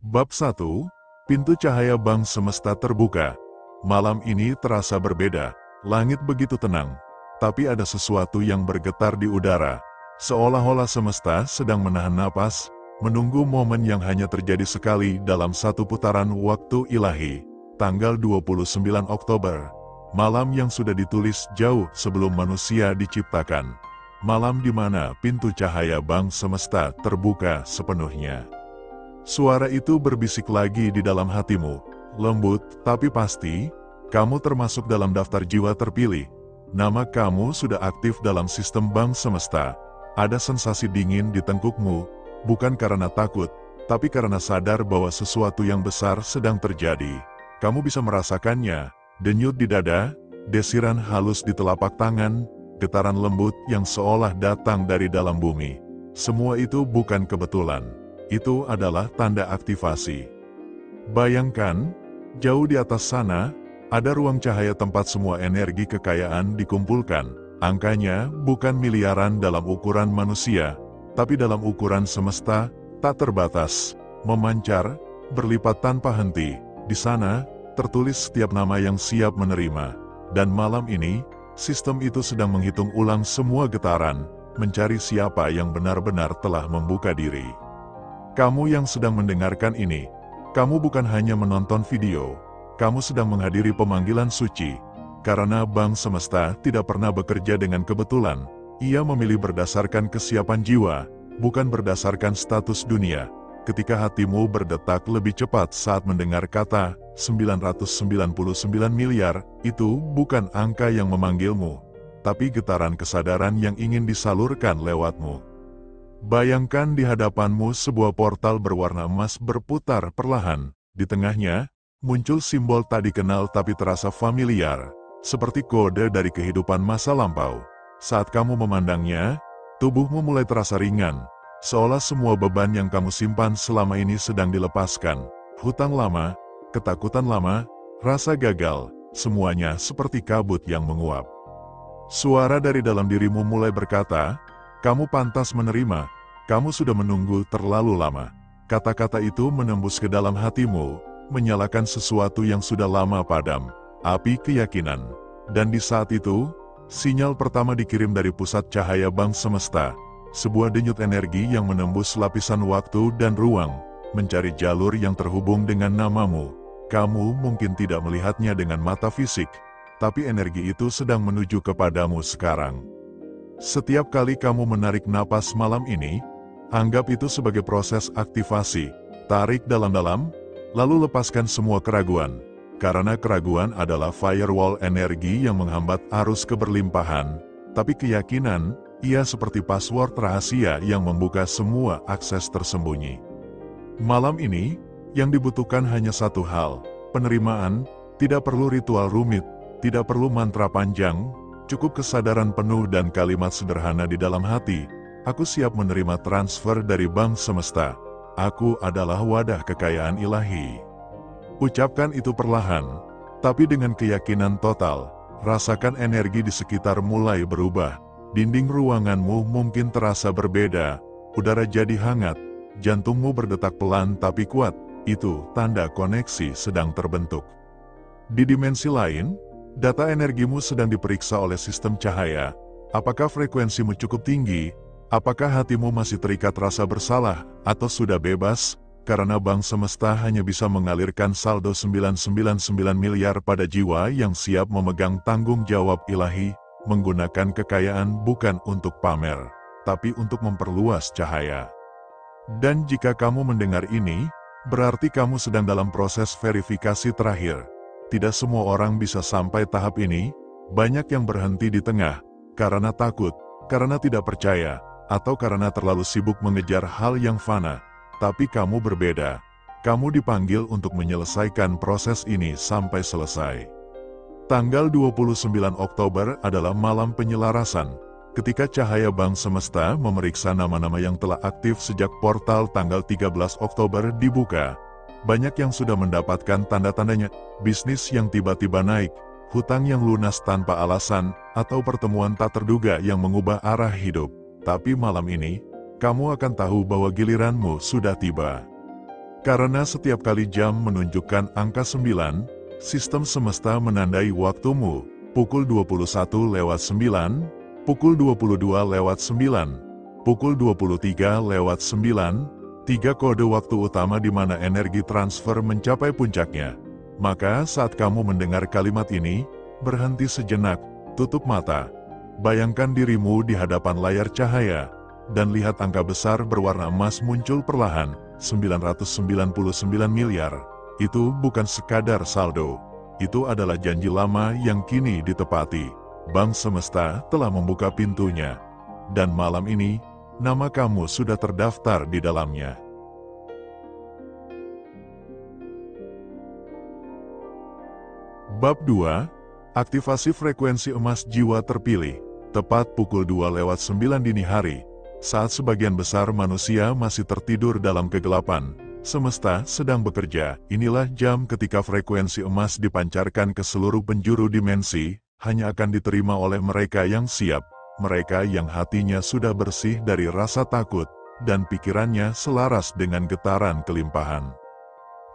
Bab 1, Pintu Cahaya Bang Semesta terbuka. Malam ini terasa berbeda, langit begitu tenang, tapi ada sesuatu yang bergetar di udara, seolah-olah semesta sedang menahan napas, menunggu momen yang hanya terjadi sekali dalam satu putaran waktu ilahi. Tanggal 29 Oktober, malam yang sudah ditulis jauh sebelum manusia diciptakan. Malam di mana pintu cahaya Bang Semesta terbuka sepenuhnya. Suara itu berbisik lagi di dalam hatimu, lembut tapi pasti, kamu termasuk dalam daftar jiwa terpilih. Nama kamu sudah aktif dalam sistem Bang Semesta. Ada sensasi dingin di tengkukmu, bukan karena takut, tapi karena sadar bahwa sesuatu yang besar sedang terjadi. Kamu bisa merasakannya, denyut di dada, desiran halus di telapak tangan, getaran lembut yang seolah datang dari dalam bumi. Semua itu bukan kebetulan. Itu adalah tanda aktivasi. Bayangkan, jauh di atas sana, ada ruang cahaya tempat semua energi kekayaan dikumpulkan. Angkanya bukan miliaran dalam ukuran manusia, tapi dalam ukuran semesta, tak terbatas, memancar, berlipat tanpa henti. Di sana, tertulis setiap nama yang siap menerima. Dan malam ini, sistem itu sedang menghitung ulang semua getaran, mencari siapa yang benar-benar telah membuka diri. Kamu yang sedang mendengarkan ini, kamu bukan hanya menonton video, kamu sedang menghadiri pemanggilan suci. Karena Bang Semesta tidak pernah bekerja dengan kebetulan, ia memilih berdasarkan kesiapan jiwa, bukan berdasarkan status dunia. Ketika hatimu berdetak lebih cepat saat mendengar kata 999 miliar, itu bukan angka yang memanggilmu, tapi getaran kesadaran yang ingin disalurkan lewatmu. Bayangkan di hadapanmu sebuah portal berwarna emas berputar perlahan. Di tengahnya, muncul simbol tak dikenal tapi terasa familiar, seperti kode dari kehidupan masa lampau. Saat kamu memandangnya, tubuhmu mulai terasa ringan, seolah semua beban yang kamu simpan selama ini sedang dilepaskan. Hutang lama, ketakutan lama, rasa gagal, semuanya seperti kabut yang menguap. Suara dari dalam dirimu mulai berkata, kamu pantas menerima, kamu sudah menunggu terlalu lama. Kata-kata itu menembus ke dalam hatimu, menyalakan sesuatu yang sudah lama padam, api keyakinan. Dan di saat itu, sinyal pertama dikirim dari pusat cahaya Bang Semesta, sebuah denyut energi yang menembus lapisan waktu dan ruang, mencari jalur yang terhubung dengan namamu. Kamu mungkin tidak melihatnya dengan mata fisik, tapi energi itu sedang menuju kepadamu sekarang. Setiap kali kamu menarik napas malam ini, anggap itu sebagai proses aktivasi. Tarik dalam-dalam, lalu lepaskan semua keraguan. Karena keraguan adalah firewall energi yang menghambat arus keberlimpahan, tapi keyakinan, ia seperti password rahasia yang membuka semua akses tersembunyi. Malam ini, yang dibutuhkan hanya satu hal, penerimaan. Tidak perlu ritual rumit, tidak perlu mantra panjang, cukup kesadaran penuh dan kalimat sederhana di dalam hati. Aku siap menerima transfer dari Bang Semesta. Aku adalah wadah kekayaan ilahi. Ucapkan itu perlahan, tapi dengan keyakinan total. Rasakan energi di sekitar mulai berubah. Dinding ruanganmu mungkin terasa berbeda, udara jadi hangat, jantungmu berdetak pelan tapi kuat. Itu tanda koneksi sedang terbentuk. Di dimensi lain, data energimu sedang diperiksa oleh sistem cahaya. Apakah frekuensimu cukup tinggi? Apakah hatimu masih terikat rasa bersalah, atau sudah bebas? Karena Bang Semesta hanya bisa mengalirkan saldo 999 miliar pada jiwa yang siap memegang tanggung jawab ilahi, menggunakan kekayaan bukan untuk pamer, tapi untuk memperluas cahaya. Dan jika kamu mendengar ini, berarti kamu sedang dalam proses verifikasi terakhir. Tidak semua orang bisa sampai tahap ini, banyak yang berhenti di tengah, karena takut, karena tidak percaya, atau karena terlalu sibuk mengejar hal yang fana. Tapi kamu berbeda. Kamu dipanggil untuk menyelesaikan proses ini sampai selesai. Tanggal 29 Oktober adalah malam penyelarasan, ketika cahaya Bang Semesta memeriksa nama-nama yang telah aktif sejak portal tanggal 13 Oktober dibuka. Banyak yang sudah mendapatkan tanda-tandanya, bisnis yang tiba-tiba naik, hutang yang lunas tanpa alasan, atau pertemuan tak terduga yang mengubah arah hidup. Tapi malam ini, kamu akan tahu bahwa giliranmu sudah tiba. Karena setiap kali jam menunjukkan angka 9, sistem semesta menandai waktumu, pukul 21:09, pukul 22:09, pukul 23:09, 3 kode waktu utama di mana energi transfer mencapai puncaknya. Maka saat kamu mendengar kalimat ini, berhenti sejenak, tutup mata. Bayangkan dirimu di hadapan layar cahaya, dan lihat angka besar berwarna emas muncul perlahan, 999 miliar. Itu bukan sekadar saldo. Itu adalah janji lama yang kini ditepati. Bank Semesta telah membuka pintunya. Dan malam ini, nama kamu sudah terdaftar di dalamnya. Bab 2. Aktivasi frekuensi emas jiwa terpilih. Tepat pukul 2:09 dini hari, saat sebagian besar manusia masih tertidur dalam kegelapan, semesta sedang bekerja. Inilah jam ketika frekuensi emas dipancarkan ke seluruh penjuru dimensi, hanya akan diterima oleh mereka yang siap, mereka yang hatinya sudah bersih dari rasa takut, dan pikirannya selaras dengan getaran kelimpahan.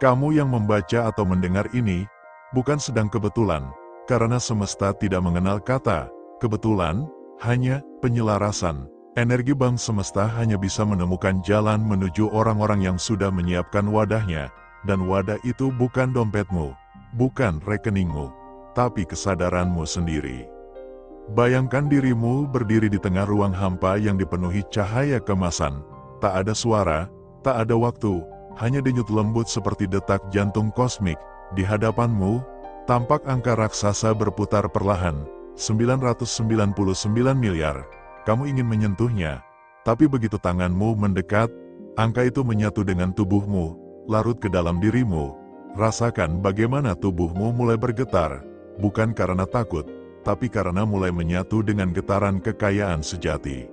Kamu yang membaca atau mendengar ini, bukan sedang kebetulan, karena semesta tidak mengenal kata kebetulan, hanya penyelarasan. Energi bank semesta hanya bisa menemukan jalan menuju orang-orang yang sudah menyiapkan wadahnya, dan wadah itu bukan dompetmu, bukan rekeningmu, tapi kesadaranmu sendiri. Bayangkan dirimu berdiri di tengah ruang hampa yang dipenuhi cahaya kemasan. Tak ada suara, tak ada waktu, hanya denyut lembut seperti detak jantung kosmik. Di hadapanmu, tampak angka raksasa berputar perlahan, 999 miliar. Kamu ingin menyentuhnya, tapi begitu tanganmu mendekat, angka itu menyatu dengan tubuhmu, larut ke dalam dirimu. Rasakan bagaimana tubuhmu mulai bergetar, bukan karena takut, tapi karena mulai menyatu dengan getaran kekayaan sejati.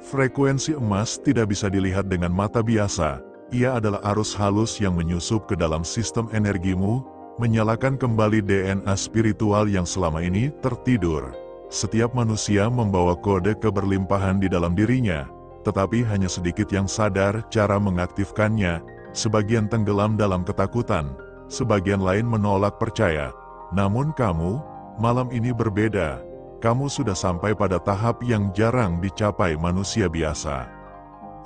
Frekuensi emas tidak bisa dilihat dengan mata biasa, ia adalah arus halus yang menyusup ke dalam sistem energimu, menyalakan kembali DNA spiritual yang selama ini tertidur. Setiap manusia membawa kode keberlimpahan di dalam dirinya, tetapi hanya sedikit yang sadar cara mengaktifkannya. Sebagian tenggelam dalam ketakutan, sebagian lain menolak percaya. Namun kamu, malam ini berbeda. Kamu sudah sampai pada tahap yang jarang dicapai manusia biasa.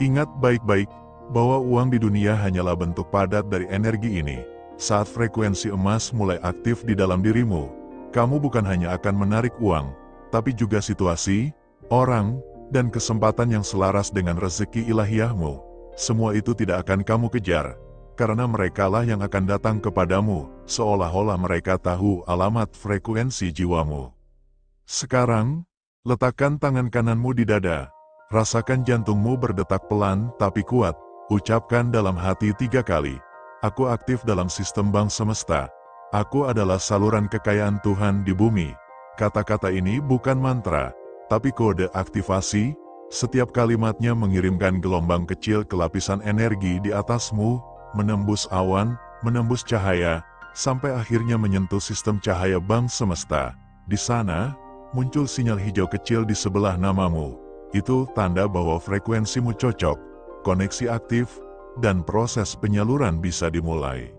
Ingat baik-baik, bahwa uang di dunia hanyalah bentuk padat dari energi ini. Saat frekuensi emas mulai aktif di dalam dirimu, kamu bukan hanya akan menarik uang, tapi juga situasi, orang, dan kesempatan yang selaras dengan rezeki ilahiyahmu. Semua itu tidak akan kamu kejar, karena merekalah yang akan datang kepadamu, seolah-olah mereka tahu alamat frekuensi jiwamu. Sekarang, letakkan tangan kananmu di dada, rasakan jantungmu berdetak pelan tapi kuat, ucapkan dalam hati 3 kali, aku aktif dalam sistem bank semesta, aku adalah saluran kekayaan Tuhan di bumi. Kata-kata ini bukan mantra, tapi kode aktivasi. Setiap kalimatnya mengirimkan gelombang kecil ke lapisan energi di atasmu, menembus awan, menembus cahaya, sampai akhirnya menyentuh sistem cahaya bank semesta. Di sana, muncul sinyal hijau kecil di sebelah namamu. Itu tanda bahwa frekuensimu cocok, koneksi aktif, dan proses penyaluran bisa dimulai.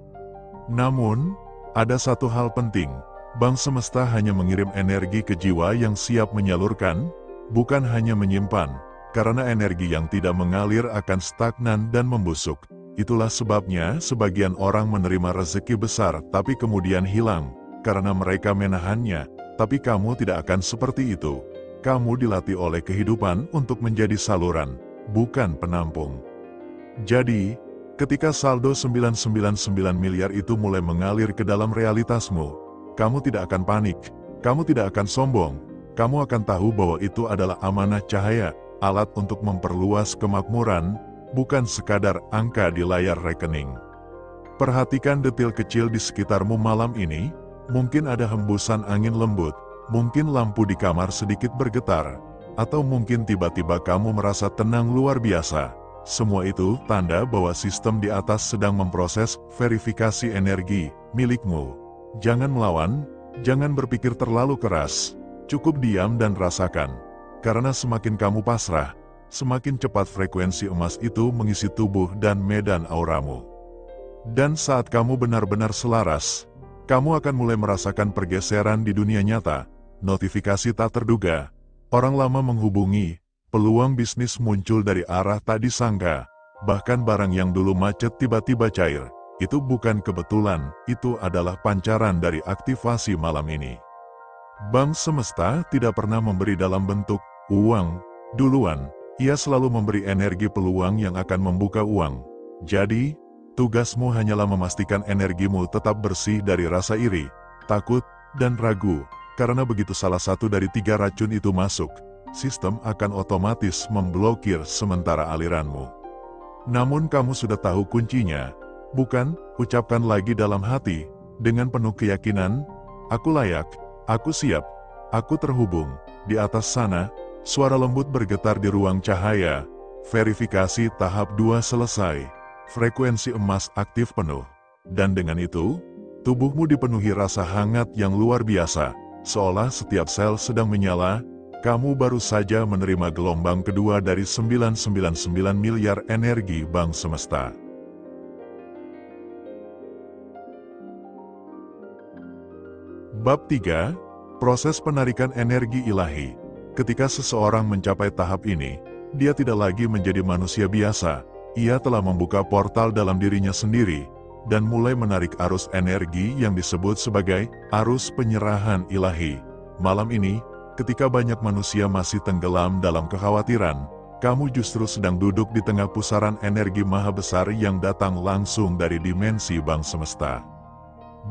Namun, ada satu hal penting. Bank semesta hanya mengirim energi ke jiwa yang siap menyalurkan, bukan hanya menyimpan, karena energi yang tidak mengalir akan stagnan dan membusuk. Itulah sebabnya sebagian orang menerima rezeki besar tapi kemudian hilang, karena mereka menahannya, tapi kamu tidak akan seperti itu. Kamu dilatih oleh kehidupan untuk menjadi saluran, bukan penampung. Jadi, ketika saldo 999 miliar itu mulai mengalir ke dalam realitasmu, kamu tidak akan panik, kamu tidak akan sombong, kamu akan tahu bahwa itu adalah amanah cahaya, alat untuk memperluas kemakmuran, bukan sekadar angka di layar rekening. Perhatikan detail kecil di sekitarmu malam ini, mungkin ada hembusan angin lembut, mungkin lampu di kamar sedikit bergetar, atau mungkin tiba-tiba kamu merasa tenang luar biasa. Semua itu tanda bahwa sistem di atas sedang memproses verifikasi energi milikmu. Jangan melawan, jangan berpikir terlalu keras, cukup diam dan rasakan. Karena semakin kamu pasrah, semakin cepat frekuensi emas itu mengisi tubuh dan medan auramu. Dan saat kamu benar-benar selaras, kamu akan mulai merasakan pergeseran di dunia nyata, notifikasi tak terduga, orang lama menghubungi, peluang bisnis muncul dari arah tak disangka, bahkan barang yang dulu macet tiba-tiba cair. Itu bukan kebetulan, itu adalah pancaran dari aktivasi malam ini. Bank semesta tidak pernah memberi dalam bentuk uang duluan, ia selalu memberi energi peluang yang akan membuka uang. Jadi, tugasmu hanyalah memastikan energimu tetap bersih dari rasa iri, takut, dan ragu, karena begitu salah satu dari 3 racun itu masuk, sistem akan otomatis memblokir sementara aliranmu. Namun kamu sudah tahu kuncinya, bukan? Ucapkan lagi dalam hati, dengan penuh keyakinan, aku layak, aku siap, aku terhubung. Di atas sana, suara lembut bergetar di ruang cahaya. Verifikasi tahap 2 selesai. Frekuensi emas aktif penuh. Dan dengan itu, tubuhmu dipenuhi rasa hangat yang luar biasa. Seolah setiap sel sedang menyala, kamu baru saja menerima gelombang kedua dari 999 miliar energi Bank Semesta. Bab 3. Proses penarikan energi ilahi. Ketika seseorang mencapai tahap ini, dia tidak lagi menjadi manusia biasa. Ia telah membuka portal dalam dirinya sendiri, dan mulai menarik arus energi yang disebut sebagai arus penyerahan ilahi. Malam ini, ketika banyak manusia masih tenggelam dalam kekhawatiran, kamu justru sedang duduk di tengah pusaran energi maha besar yang datang langsung dari dimensi Bank Semesta.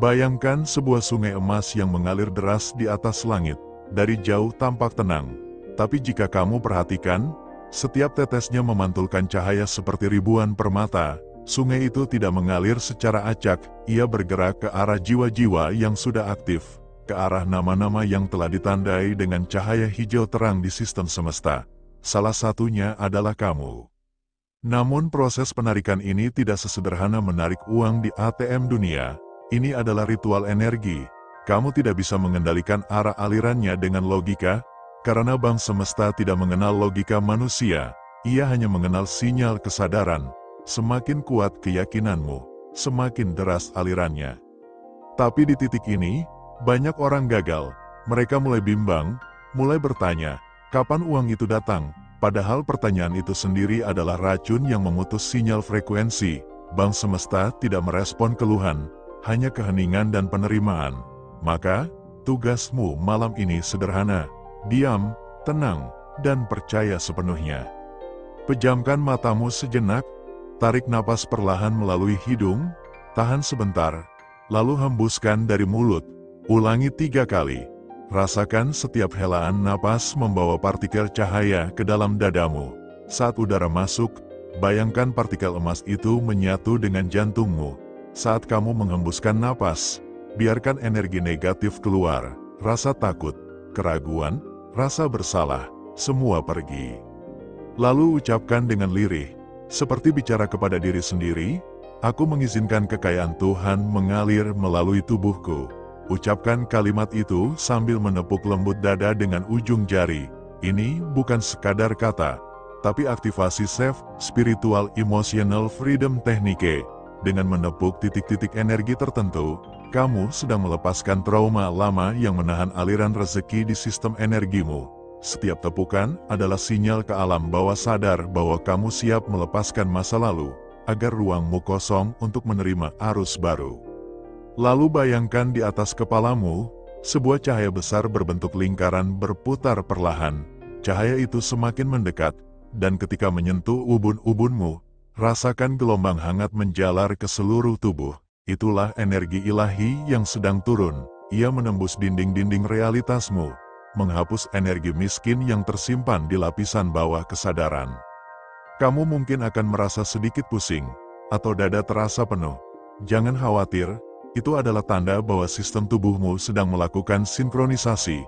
Bayangkan sebuah sungai emas yang mengalir deras di atas langit, dari jauh tampak tenang. Tapi jika kamu perhatikan, setiap tetesnya memantulkan cahaya seperti ribuan permata. Sungai itu tidak mengalir secara acak, ia bergerak ke arah jiwa-jiwa yang sudah aktif, ke arah nama-nama yang telah ditandai dengan cahaya hijau terang di sistem semesta. Salah satunya adalah kamu. Namun proses penarikan ini tidak sesederhana menarik uang di ATM dunia. Ini adalah ritual energi. Kamu tidak bisa mengendalikan arah alirannya dengan logika, karena Bank Semesta tidak mengenal logika manusia. Ia hanya mengenal sinyal kesadaran. Semakin kuat keyakinanmu, semakin deras alirannya. Tapi di titik ini, banyak orang gagal. Mereka mulai bimbang, mulai bertanya, kapan uang itu datang? Padahal pertanyaan itu sendiri adalah racun yang memutus sinyal frekuensi. Bank Semesta tidak merespon keluhan, hanya keheningan dan penerimaan. Maka, tugasmu malam ini sederhana. Diam, tenang, dan percaya sepenuhnya. Pejamkan matamu sejenak, tarik napas perlahan melalui hidung, tahan sebentar, lalu hembuskan dari mulut. Ulangi 3 kali. Rasakan setiap helaan napas membawa partikel cahaya ke dalam dadamu. Saat udara masuk, bayangkan partikel emas itu menyatu dengan jantungmu. Saat kamu menghembuskan napas, biarkan energi negatif keluar, rasa takut, keraguan, rasa bersalah, semua pergi. Lalu ucapkan dengan lirih, seperti bicara kepada diri sendiri, aku mengizinkan kekayaan Tuhan mengalir melalui tubuhku. Ucapkan kalimat itu sambil menepuk lembut dada dengan ujung jari. Ini bukan sekadar kata, tapi aktivasi self, spiritual emotional freedom technique. Dengan menepuk titik-titik energi tertentu, kamu sedang melepaskan trauma lama yang menahan aliran rezeki di sistem energimu. Setiap tepukan adalah sinyal ke alam bawah sadar bahwa kamu siap melepaskan masa lalu, agar ruangmu kosong untuk menerima arus baru. Lalu bayangkan di atas kepalamu, sebuah cahaya besar berbentuk lingkaran berputar perlahan. Cahaya itu semakin mendekat, dan ketika menyentuh ubun-ubunmu, rasakan gelombang hangat menjalar ke seluruh tubuh. Itulah energi ilahi yang sedang turun. Ia menembus dinding-dinding realitasmu, menghapus energi miskin yang tersimpan di lapisan bawah kesadaran. Kamu mungkin akan merasa sedikit pusing, atau dada terasa penuh. Jangan khawatir, itu adalah tanda bahwa sistem tubuhmu sedang melakukan sinkronisasi.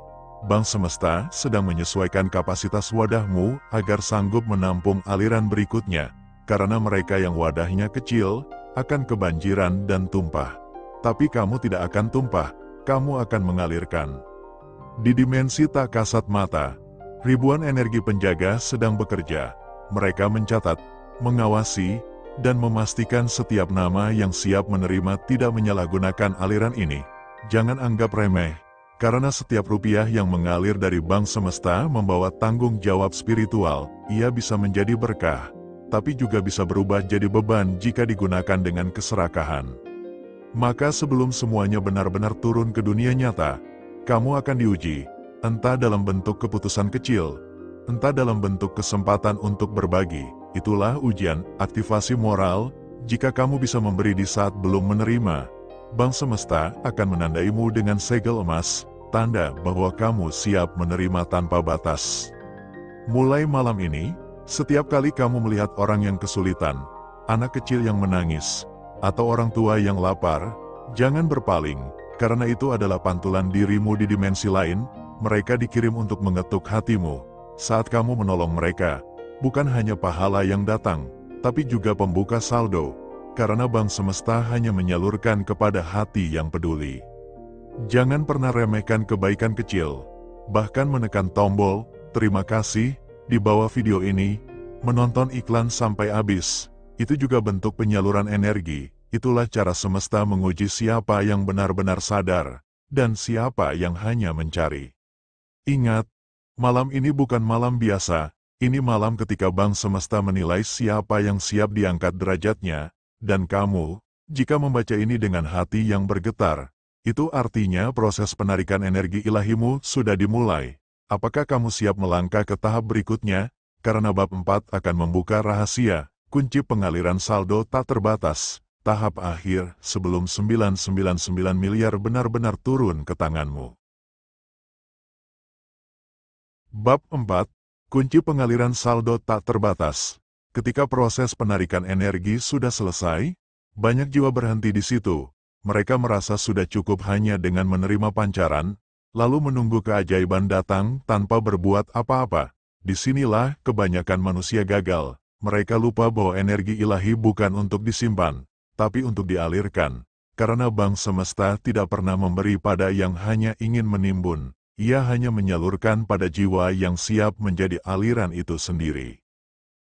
Bank Semesta sedang menyesuaikan kapasitas wadahmu agar sanggup menampung aliran berikutnya. Karena mereka yang wadahnya kecil, akan kebanjiran dan tumpah. Tapi kamu tidak akan tumpah, kamu akan mengalirkan. Di dimensi tak kasat mata, ribuan energi penjaga sedang bekerja. Mereka mencatat, mengawasi, dan memastikan setiap nama yang siap menerima tidak menyalahgunakan aliran ini. Jangan anggap remeh, karena setiap rupiah yang mengalir dari bank semesta membawa tanggung jawab spiritual. Ia bisa menjadi berkah, tapi juga bisa berubah jadi beban jika digunakan dengan keserakahan. Maka sebelum semuanya benar-benar turun ke dunia nyata, kamu akan diuji, entah dalam bentuk keputusan kecil, entah dalam bentuk kesempatan untuk berbagi. Itulah ujian, aktivasi moral. Jika kamu bisa memberi di saat belum menerima, Bank Semesta akan menandaimu dengan segel emas, tanda bahwa kamu siap menerima tanpa batas. Mulai malam ini, setiap kali kamu melihat orang yang kesulitan, anak kecil yang menangis, atau orang tua yang lapar, jangan berpaling, karena itu adalah pantulan dirimu di dimensi lain. Mereka dikirim untuk mengetuk hatimu. Saat kamu menolong mereka, bukan hanya pahala yang datang, tapi juga pembuka saldo, karena Bank Semesta hanya menyalurkan kepada hati yang peduli. Jangan pernah remehkan kebaikan kecil, bahkan menekan tombol terima kasih di bawah video ini, menonton iklan sampai habis, itu juga bentuk penyaluran energi. Itulah cara semesta menguji siapa yang benar-benar sadar, dan siapa yang hanya mencari. Ingat, malam ini bukan malam biasa. Ini malam ketika Bank Semesta menilai siapa yang siap diangkat derajatnya, dan kamu, jika membaca ini dengan hati yang bergetar, itu artinya proses penarikan energi ilahimu sudah dimulai. Apakah kamu siap melangkah ke tahap berikutnya? Karena bab 4 akan membuka rahasia, kunci pengaliran saldo tak terbatas, tahap akhir sebelum 999 miliar benar-benar turun ke tanganmu. Bab 4, kunci pengaliran saldo tak terbatas. Ketika proses penarikan energi sudah selesai, banyak jiwa berhenti di situ. Mereka merasa sudah cukup hanya dengan menerima pancaran, lalu menunggu keajaiban datang tanpa berbuat apa-apa. Disinilah kebanyakan manusia gagal. Mereka lupa bahwa energi ilahi bukan untuk disimpan, tapi untuk dialirkan. Karena Bank Semesta tidak pernah memberi pada yang hanya ingin menimbun. Ia hanya menyalurkan pada jiwa yang siap menjadi aliran itu sendiri.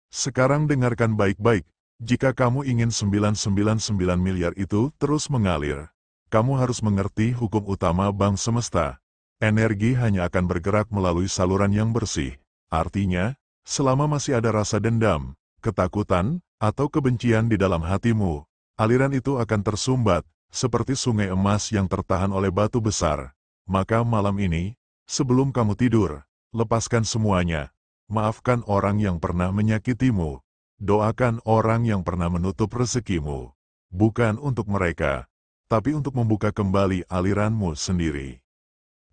Sekarang dengarkan baik-baik, jika kamu ingin 999 miliar itu terus mengalir, kamu harus mengerti hukum utama Bank Semesta. Energi hanya akan bergerak melalui saluran yang bersih. Artinya, selama masih ada rasa dendam, ketakutan, atau kebencian di dalam hatimu, aliran itu akan tersumbat, seperti sungai emas yang tertahan oleh batu besar. Maka malam ini, sebelum kamu tidur, lepaskan semuanya. Maafkan orang yang pernah menyakitimu. Doakan orang yang pernah menutup rezekimu. Bukan untuk mereka, tapi untuk membuka kembali aliranmu sendiri.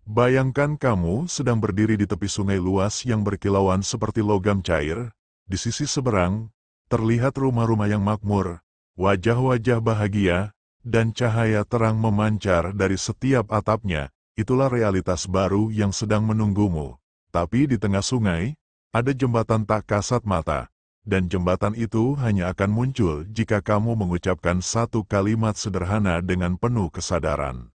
Bayangkan kamu sedang berdiri di tepi sungai luas yang berkilauan seperti logam cair. Di sisi seberang, terlihat rumah-rumah yang makmur, wajah-wajah bahagia, dan cahaya terang memancar dari setiap atapnya. Itulah realitas baru yang sedang menunggumu. Tapi di tengah sungai, ada jembatan tak kasat mata. Dan jembatan itu hanya akan muncul jika kamu mengucapkan satu kalimat sederhana dengan penuh kesadaran.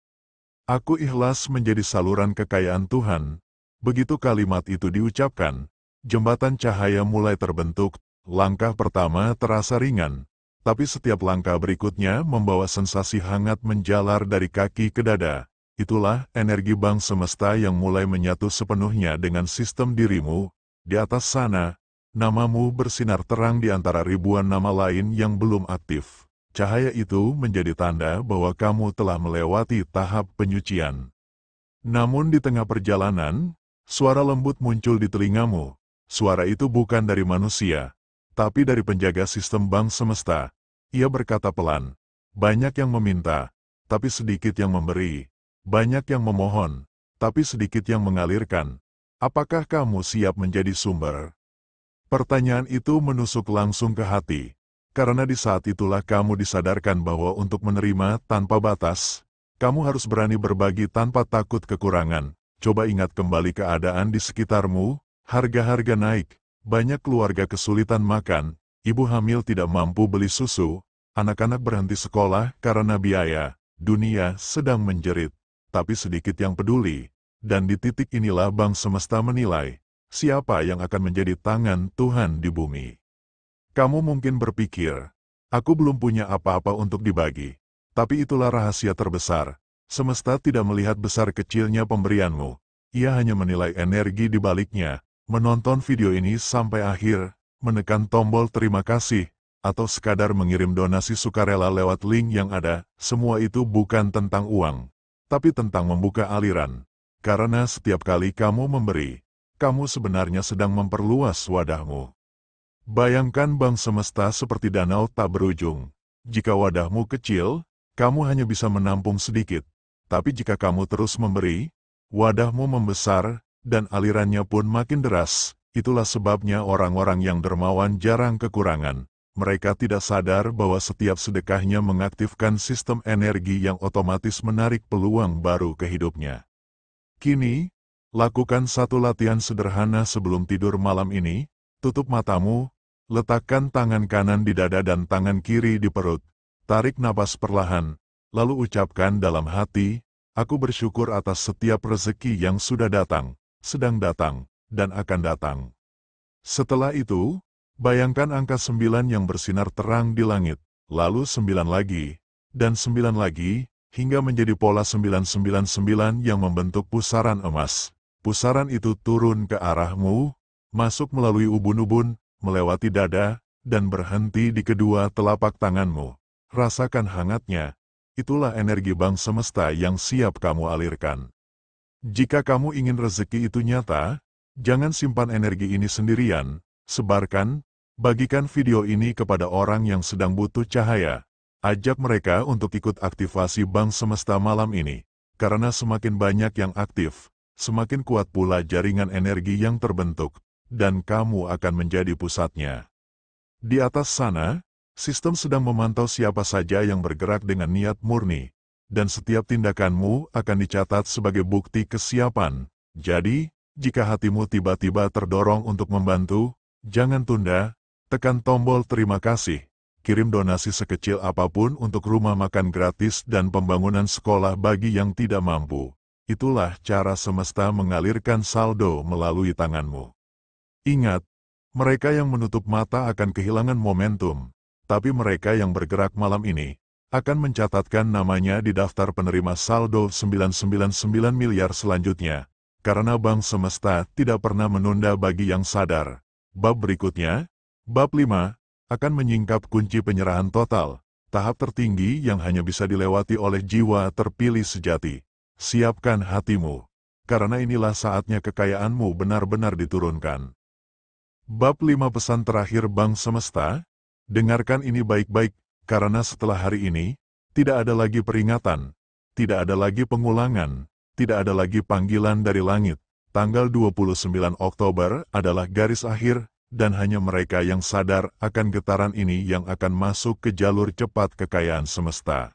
Aku ikhlas menjadi saluran kekayaan Tuhan. Begitu kalimat itu diucapkan, jembatan cahaya mulai terbentuk. Langkah pertama terasa ringan, tapi setiap langkah berikutnya membawa sensasi hangat menjalar dari kaki ke dada. Itulah energi Bank Semesta yang mulai menyatu sepenuhnya dengan sistem dirimu. Di atas sana, namamu bersinar terang di antara ribuan nama lain yang belum aktif. Cahaya itu menjadi tanda bahwa kamu telah melewati tahap penyucian. Namun di tengah perjalanan, suara lembut muncul di telingamu. Suara itu bukan dari manusia, tapi dari penjaga sistem Bank Semesta. Ia berkata pelan, banyak yang meminta, tapi sedikit yang memberi. Banyak yang memohon, tapi sedikit yang mengalirkan. Apakah kamu siap menjadi sumber? Pertanyaan itu menusuk langsung ke hati, karena di saat itulah kamu disadarkan bahwa untuk menerima tanpa batas, kamu harus berani berbagi tanpa takut kekurangan. Coba ingat kembali keadaan di sekitarmu, harga-harga naik, banyak keluarga kesulitan makan, ibu hamil tidak mampu beli susu, anak-anak berhenti sekolah karena biaya, dunia sedang menjerit. Tapi sedikit yang peduli, dan di titik inilah Bank Semesta menilai, siapa yang akan menjadi tangan Tuhan di bumi. Kamu mungkin berpikir, Aku belum punya apa-apa untuk dibagi. Tapi itulah rahasia terbesar. Semesta tidak melihat besar kecilnya pemberianmu. Ia hanya menilai energi di baliknya. Menonton video ini sampai akhir, menekan tombol terima kasih, atau sekadar mengirim donasi sukarela lewat link yang ada, semua itu bukan tentang uang, tapi tentang membuka aliran. Karena setiap kali kamu memberi, kamu sebenarnya sedang memperluas wadahmu. Bayangkan bank semesta seperti danau tak berujung. Jika wadahmu kecil, kamu hanya bisa menampung sedikit. Tapi jika kamu terus memberi, wadahmu membesar, dan alirannya pun makin deras. Itulah sebabnya orang-orang yang dermawan jarang kekurangan. Mereka tidak sadar bahwa setiap sedekahnya mengaktifkan sistem energi yang otomatis menarik peluang baru ke hidupnya. Kini, lakukan satu latihan sederhana sebelum tidur malam ini. Tutup matamu, letakkan tangan kanan di dada dan tangan kiri di perut. Tarik napas perlahan, lalu ucapkan dalam hati, aku bersyukur atas setiap rezeki yang sudah datang, sedang datang, dan akan datang. Setelah itu, bayangkan angka 9 yang bersinar terang di langit, lalu 9 lagi, dan 9 lagi, hingga menjadi pola 999 yang membentuk pusaran emas. Pusaran itu turun ke arahmu, masuk melalui ubun-ubun, melewati dada, dan berhenti di kedua telapak tanganmu. Rasakan hangatnya, itulah energi bank semesta yang siap kamu alirkan. Jika kamu ingin rezeki itu nyata, jangan simpan energi ini sendirian, sebarkan, bagikan video ini kepada orang yang sedang butuh cahaya. Ajak mereka untuk ikut aktivasi bank semesta malam ini, karena semakin banyak yang aktif, semakin kuat pula jaringan energi yang terbentuk, dan kamu akan menjadi pusatnya. Di atas sana, sistem sedang memantau siapa saja yang bergerak dengan niat murni, dan setiap tindakanmu akan dicatat sebagai bukti kesiapan. Jadi, jika hatimu tiba-tiba terdorong untuk membantu, jangan tunda, tekan tombol terima kasih, kirim donasi sekecil apapun untuk rumah makan gratis dan pembangunan sekolah bagi yang tidak mampu. Itulah cara semesta mengalirkan saldo melalui tanganmu. Ingat, mereka yang menutup mata akan kehilangan momentum, tapi mereka yang bergerak malam ini akan mencatatkan namanya di daftar penerima saldo 999 miliar selanjutnya, karena bank semesta tidak pernah menunda bagi yang sadar. Bab berikutnya, bab 5, akan menyingkap kunci penyerahan total, tahap tertinggi yang hanya bisa dilewati oleh jiwa terpilih sejati. Siapkan hatimu, karena inilah saatnya kekayaanmu benar-benar diturunkan. Bab 5 pesan terakhir bank semesta, dengarkan ini baik-baik, karena setelah hari ini, tidak ada lagi peringatan, tidak ada lagi pengulangan, tidak ada lagi panggilan dari langit. Tanggal 29 Oktober adalah garis akhir, dan hanya mereka yang sadar akan getaran ini yang akan masuk ke jalur cepat kekayaan semesta.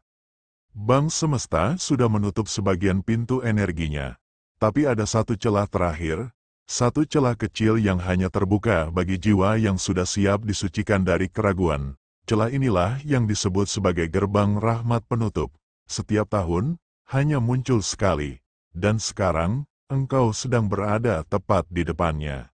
Bank semesta sudah menutup sebagian pintu energinya, tapi ada satu celah terakhir, satu celah kecil yang hanya terbuka bagi jiwa yang sudah siap disucikan dari keraguan. Celah inilah yang disebut sebagai gerbang rahmat penutup. Setiap tahun, hanya muncul sekali. Dan sekarang, engkau sedang berada tepat di depannya.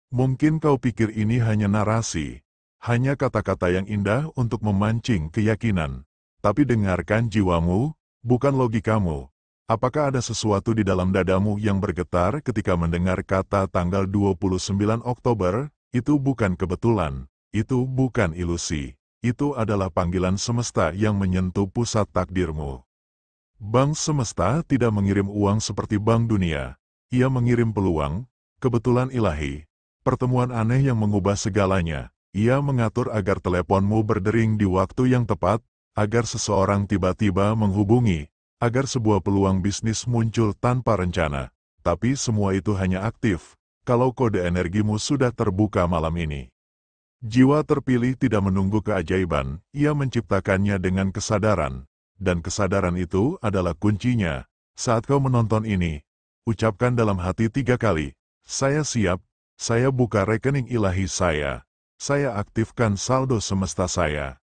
Mungkin kau pikir ini hanya narasi, hanya kata-kata yang indah untuk memancing keyakinan. Tapi dengarkan jiwamu, bukan logikamu. Apakah ada sesuatu di dalam dadamu yang bergetar ketika mendengar kata tanggal 29 Oktober? Itu bukan kebetulan, itu bukan ilusi. Itu adalah panggilan semesta yang menyentuh pusat takdirmu. Bank semesta tidak mengirim uang seperti bank dunia. Ia mengirim peluang, kebetulan ilahi, pertemuan aneh yang mengubah segalanya. Ia mengatur agar teleponmu berdering di waktu yang tepat, agar seseorang tiba-tiba menghubungi, agar sebuah peluang bisnis muncul tanpa rencana. Tapi semua itu hanya aktif kalau kode energimu sudah terbuka malam ini. Jiwa terpilih tidak menunggu keajaiban, ia menciptakannya dengan kesadaran. Dan kesadaran itu adalah kuncinya. Saat kau menonton ini, ucapkan dalam hati 3 kali, saya siap, saya buka rekening ilahi saya aktifkan saldo semesta saya.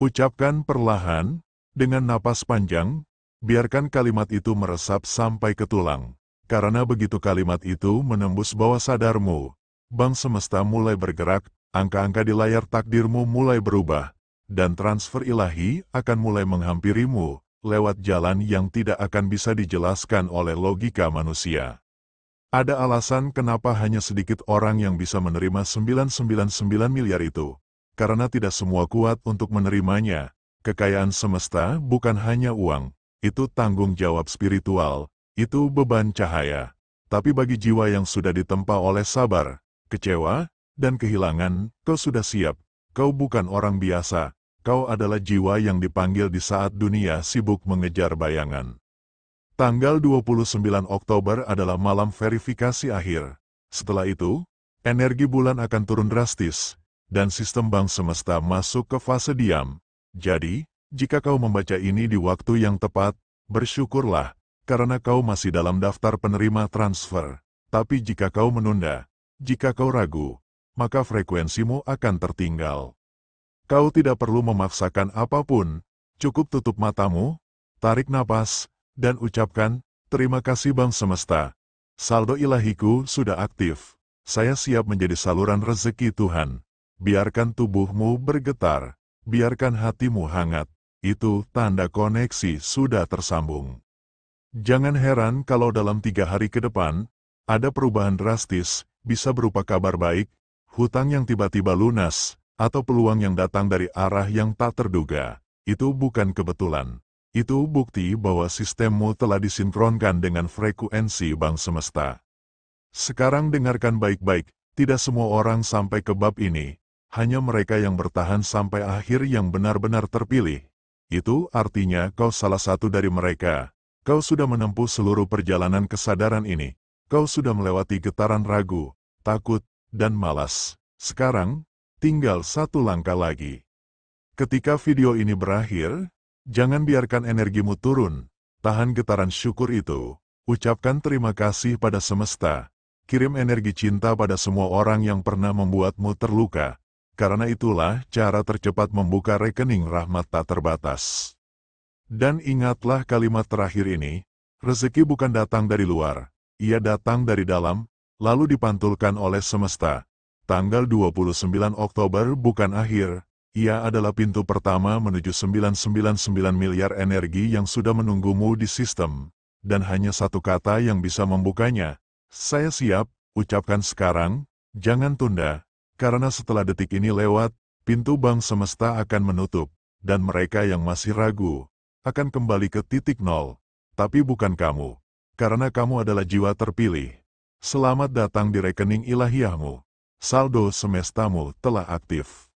Ucapkan perlahan, dengan napas panjang, biarkan kalimat itu meresap sampai ke tulang. Karena begitu kalimat itu menembus bawah sadarmu, bank semesta mulai bergerak, angka-angka di layar takdirmu mulai berubah, dan transfer ilahi akan mulai menghampirimu lewat jalan yang tidak akan bisa dijelaskan oleh logika manusia. Ada alasan kenapa hanya sedikit orang yang bisa menerima 999 miliar itu. Karena tidak semua kuat untuk menerimanya. Kekayaan semesta bukan hanya uang, itu tanggung jawab spiritual, itu beban cahaya. Tapi bagi jiwa yang sudah ditempa oleh sabar, kecewa, dan kehilangan, kau sudah siap. Kau bukan orang biasa, kau adalah jiwa yang dipanggil di saat dunia sibuk mengejar bayangan. Tanggal 29 Oktober adalah malam verifikasi akhir. Setelah itu, energi bulan akan turun drastis, dan sistem bank semesta masuk ke fase diam. Jadi, jika kau membaca ini di waktu yang tepat, bersyukurlah, karena kau masih dalam daftar penerima transfer. Tapi jika kau menunda, jika kau ragu, maka frekuensimu akan tertinggal. Kau tidak perlu memaksakan apapun, cukup tutup matamu, tarik napas, dan ucapkan, terima kasih Bang Semesta. Saldo ilahiku sudah aktif. Saya siap menjadi saluran rezeki Tuhan. Biarkan tubuhmu bergetar. Biarkan hatimu hangat. Itu tanda koneksi sudah tersambung. Jangan heran kalau dalam 3 hari ke depan, ada perubahan drastis, bisa berupa kabar baik, hutang yang tiba-tiba lunas, atau peluang yang datang dari arah yang tak terduga. Itu bukan kebetulan. Itu bukti bahwa sistemmu telah disinkronkan dengan frekuensi bank semesta. Sekarang dengarkan baik-baik, tidak semua orang sampai ke bab ini, hanya mereka yang bertahan sampai akhir yang benar-benar terpilih. Itu artinya kau salah satu dari mereka. Kau sudah menempuh seluruh perjalanan kesadaran ini. Kau sudah melewati getaran ragu, takut, dan malas. Sekarang, tinggal satu langkah lagi. Ketika video ini berakhir, jangan biarkan energimu turun, tahan getaran syukur itu, ucapkan terima kasih pada semesta, kirim energi cinta pada semua orang yang pernah membuatmu terluka, karena itulah cara tercepat membuka rekening rahmat tak terbatas. Dan ingatlah kalimat terakhir ini, rezeki bukan datang dari luar, ia datang dari dalam, lalu dipantulkan oleh semesta. Tanggal 29 Oktober bukan akhir, ia adalah pintu pertama menuju 999 miliar energi yang sudah menunggumu di sistem. Dan hanya satu kata yang bisa membukanya. Saya siap, ucapkan sekarang, jangan tunda. Karena setelah detik ini lewat, pintu bank semesta akan menutup. Dan mereka yang masih ragu, akan kembali ke titik nol. Tapi bukan kamu. Karena kamu adalah jiwa terpilih. Selamat datang di rekening ilahiyahmu. Saldo semestamu telah aktif.